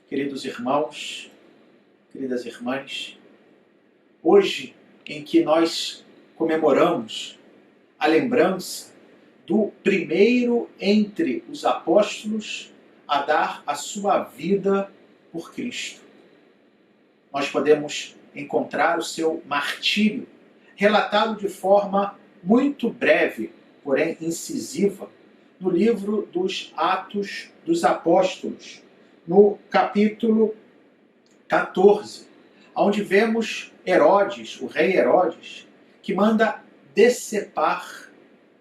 queridos irmãos, queridas irmãs, hoje em que nós comemoramos a lembrança do primeiro entre os apóstolos a dar a sua vida por Cristo, nós podemos encontrar o seu martírio, relatado de forma muito breve, porém incisiva, no livro dos Atos dos Apóstolos, no capítulo 14, onde vemos Herodes, o rei Herodes, que manda decepar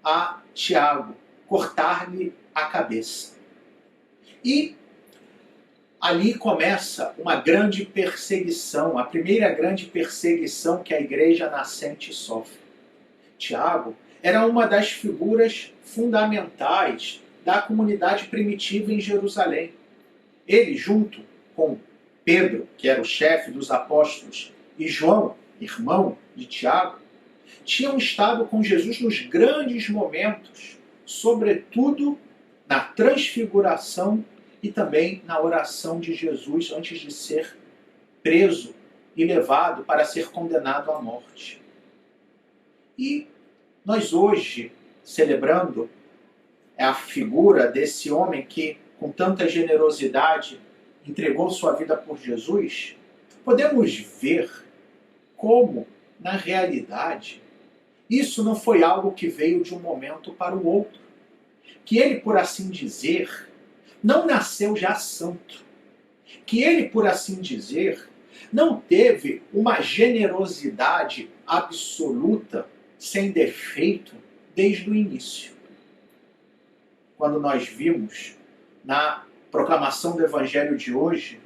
a Tiago, cortar-lhe a cabeça. E ali começa uma grande perseguição, a primeira grande perseguição que a igreja nascente sofre. Tiago era uma das figuras fundamentais da comunidade primitiva em Jerusalém. Ele, junto com Pedro, que era o chefe dos apóstolos, e João, irmão de Tiago, tinham estado com Jesus nos grandes momentos, sobretudo na transfiguração e também na oração de Jesus antes de ser preso e levado para ser condenado à morte. E nós hoje, celebrando a figura desse homem que, com tanta generosidade, entregou sua vida por Jesus, podemos ver como, na realidade, isso não foi algo que veio de um momento para o outro. Que ele, por assim dizer, não nasceu já santo. Que ele, por assim dizer, não teve uma generosidade absoluta, sem defeito, desde o início. Quando nós vimos na proclamação do Evangelho de hoje,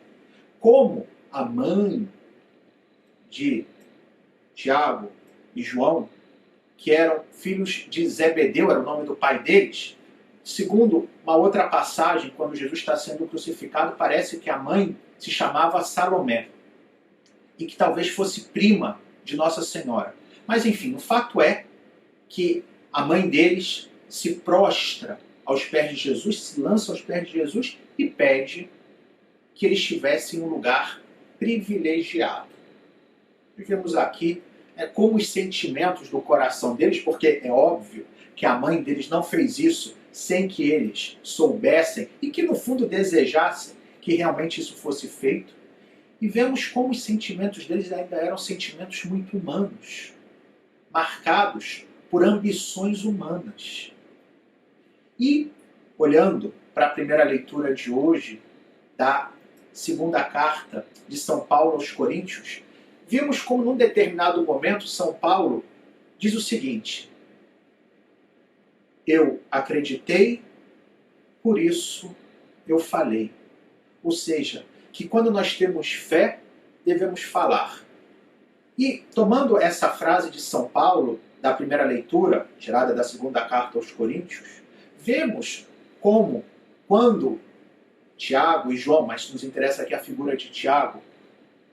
como a mãe de Tiago e João, que eram filhos de Zebedeu, era o nome do pai deles, segundo uma outra passagem, quando Jesus está sendo crucificado, parece que a mãe se chamava Salomé, e que talvez fosse prima de Nossa Senhora. Mas enfim, o fato é que a mãe deles se prostra aos pés de Jesus, se lança aos pés de Jesus e pede que eles tivessem um lugar privilegiado. Vivemos aqui como os sentimentos do coração deles, porque é óbvio que a mãe deles não fez isso sem que eles soubessem e que no fundo desejassem que realmente isso fosse feito. E vemos como os sentimentos deles ainda eram sentimentos muito humanos, marcados por ambições humanas. E, olhando para a primeira leitura de hoje, da segunda carta de São Paulo aos Coríntios, vimos como num determinado momento São Paulo diz o seguinte: eu acreditei, por isso eu falei. Ou seja, que quando nós temos fé, devemos falar. E tomando essa frase de São Paulo, da primeira leitura, tirada da segunda carta aos Coríntios, vemos como, quando Tiago e João, mas nos interessa aqui a figura de Tiago,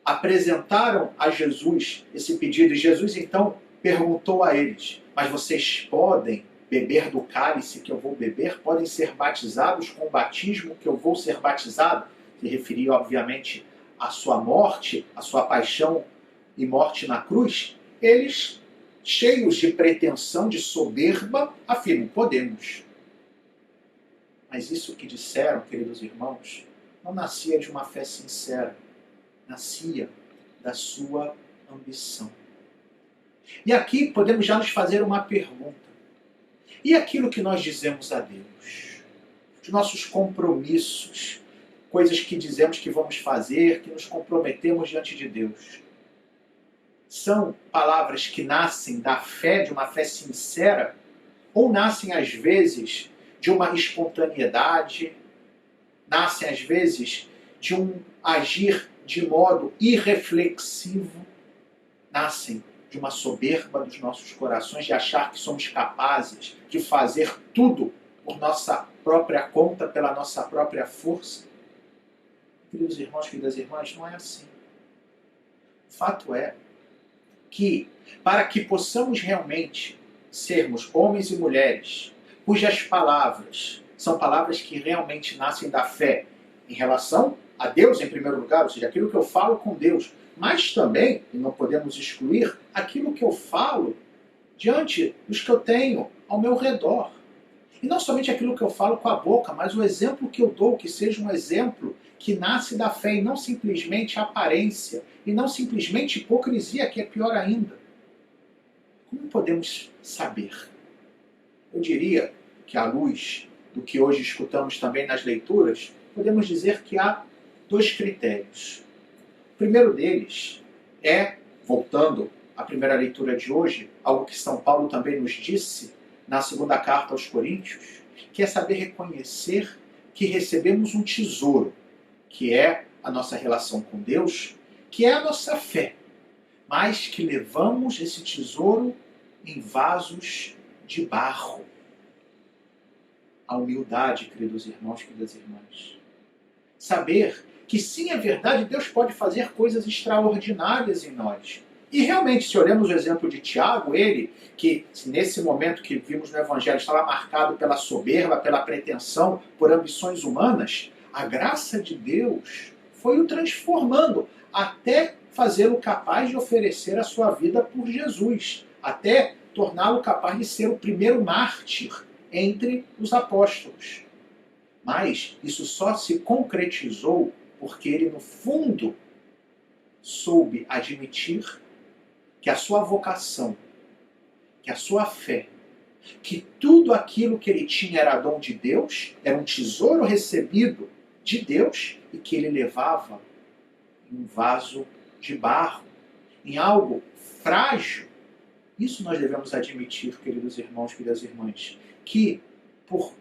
apresentaram a Jesus esse pedido, e Jesus então perguntou a eles: mas vocês podem beber do cálice que eu vou beber? Podem ser batizados com o batismo que eu vou ser batizado? Se referia, obviamente, à sua morte, à sua paixão e morte na cruz. Eles, cheios de pretensão, de soberba, afirmam: podemos. Mas isso que disseram, queridos irmãos, não nascia de uma fé sincera, nascia da sua ambição. E aqui podemos já nos fazer uma pergunta: e aquilo que nós dizemos a Deus? Os nossos compromissos, coisas que dizemos que vamos fazer, que nos comprometemos diante de Deus, são palavras que nascem da fé, de uma fé sincera, ou nascem às vezes de uma espontaneidade, nascem às vezes de um agir de modo irreflexivo, nascem de uma soberba dos nossos corações, de achar que somos capazes de fazer tudo por nossa própria conta, pela nossa própria força? Queridos irmãos, queridas irmãs, não é assim. O fato é que, para que possamos realmente sermos homens e mulheres cujas palavras são palavras que realmente nascem da fé em relação a Deus em primeiro lugar, ou seja, aquilo que eu falo com Deus, mas também, e não podemos excluir, aquilo que eu falo diante dos que eu tenho ao meu redor. E não somente aquilo que eu falo com a boca, mas o exemplo que eu dou, que seja um exemplo que nasce da fé e não simplesmente aparência, e não simplesmente hipocrisia, que é pior ainda. Como podemos saber? Eu diria que, à luz do que hoje escutamos também nas leituras, podemos dizer que há dois critérios. O primeiro deles é, voltando à primeira leitura de hoje, algo que São Paulo também nos disse na segunda carta aos Coríntios, que é saber reconhecer que recebemos um tesouro, que é a nossa relação com Deus, que é a nossa fé, mas que levamos esse tesouro em vasos de barro. A humildade, queridos irmãos, queridas irmãs. Saber que sim, é verdade, Deus pode fazer coisas extraordinárias em nós. E realmente, se olhamos o exemplo de Tiago, ele, que nesse momento que vimos no Evangelho estava marcado pela soberba, pela pretensão, por ambições humanas, a graça de Deus foi o transformando até fazê-lo capaz de oferecer a sua vida por Jesus, até torná-lo capaz de ser o primeiro mártir entre os apóstolos. Mas isso só se concretizou porque ele, no fundo, soube admitir que a sua vocação, que a sua fé, que tudo aquilo que ele tinha era dom de Deus, era um tesouro recebido de Deus e que ele levava em um vaso de barro, em algo frágil. Isso nós devemos admitir, queridos irmãos, queridas irmãs, que por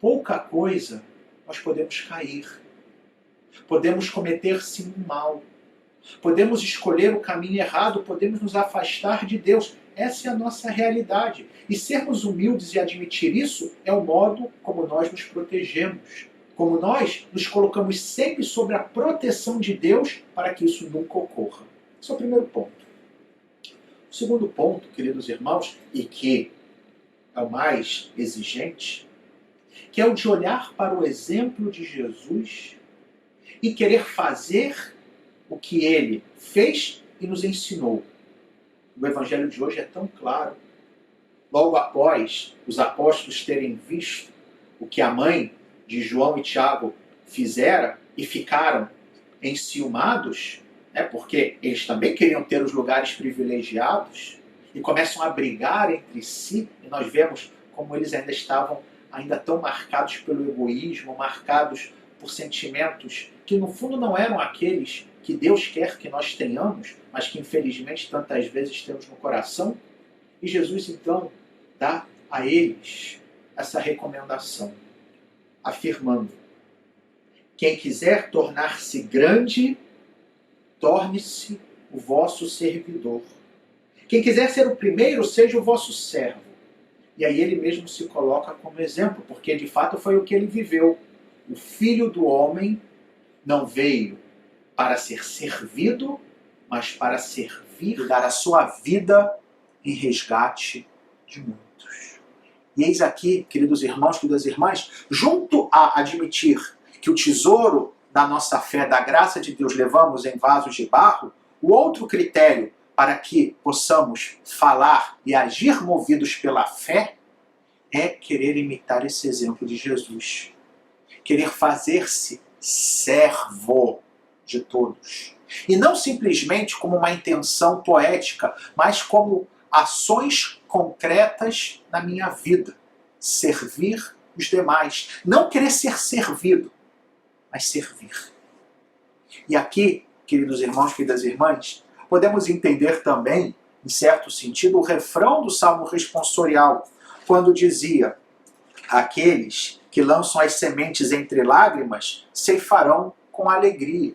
pouca coisa nós podemos cair, podemos cometer sim um mal, podemos escolher o caminho errado, podemos nos afastar de Deus. Essa é a nossa realidade. E sermos humildes e admitir isso é o modo como nós nos protegemos, como nós nos colocamos sempre sob a proteção de Deus para que isso nunca ocorra. Esse é o primeiro ponto. O segundo ponto, queridos irmãos, e que é o mais exigente, que é o de olhar para o exemplo de Jesus e querer fazer o que ele fez e nos ensinou. O Evangelho de hoje é tão claro. Logo após os apóstolos terem visto o que a mãe de João e Tiago fizera e ficaram enciumados, porque eles também queriam ter os lugares privilegiados, e começam a brigar entre si, e nós vemos como eles ainda estavam tão marcados pelo egoísmo, marcados por sentimentos que no fundo não eram aqueles que Deus quer que nós tenhamos, mas que infelizmente tantas vezes temos no coração. E Jesus então dá a eles essa recomendação, afirmando: quem quiser tornar-se grande, torne-se o vosso servidor. Quem quiser ser o primeiro, seja o vosso servo. E aí ele mesmo se coloca como exemplo, porque de fato foi o que ele viveu. O Filho do Homem não veio para ser servido, mas para servir e dar a sua vida em resgate de muitos. E eis aqui, queridos irmãos, queridas irmãs, junto a admitir que o tesouro da nossa fé, da graça de Deus, levamos em vasos de barro, o outro critério para que possamos falar e agir movidos pela fé é querer imitar esse exemplo de Jesus. Querer fazer-se servo de todos. E não simplesmente como uma intenção poética, mas como ações concretas na minha vida. Servir os demais. Não querer ser servido, mas servir. E aqui, queridos irmãos, queridas irmãs, podemos entender também, em certo sentido, o refrão do Salmo responsorial, quando dizia: aqueles que lançam as sementes entre lágrimas ceifarão com alegria.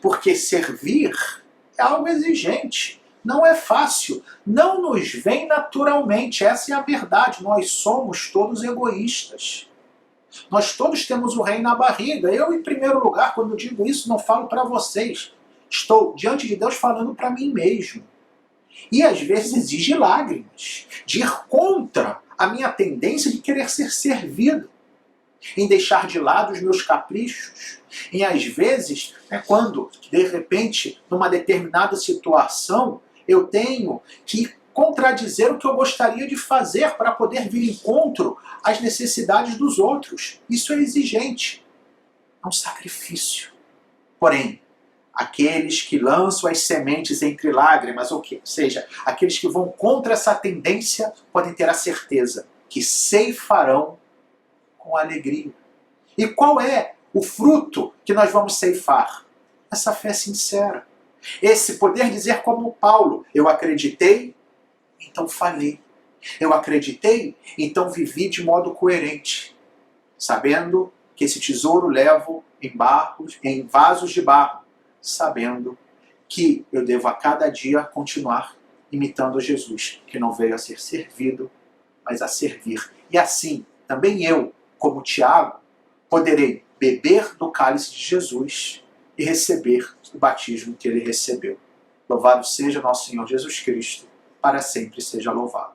Porque servir é algo exigente, não é fácil, não nos vem naturalmente, essa é a verdade. Nós somos todos egoístas. Nós todos temos o rei na barriga. Eu, em primeiro lugar, quando digo isso, não falo para vocês. Estou diante de Deus falando para mim mesmo. E às vezes exige lágrimas, de ir contra a minha tendência de querer ser servido. em deixar de lado os meus caprichos, em às vezes, quando, de repente, numa determinada situação, eu tenho que contradizer o que eu gostaria de fazer para poder vir encontro às necessidades dos outros. Isso é exigente, é um sacrifício. Porém, aqueles que lançam as sementes entre lágrimas, ou seja, aqueles que vão contra essa tendência, podem ter a certeza que ceifarão com alegria. E qual é o fruto que nós vamos ceifar? Essa fé sincera. Esse poder dizer como Paulo, eu acreditei, então falei. Eu acreditei, então vivi de modo coerente, sabendo que esse tesouro levo em vasos de barro, sabendo que eu devo a cada dia continuar imitando a Jesus, que não veio a ser servido, mas a servir. E assim, também eu, como Tiago, poderei beber do cálice de Jesus e receber o batismo que ele recebeu. Louvado seja nosso Senhor Jesus Cristo, para sempre seja louvado.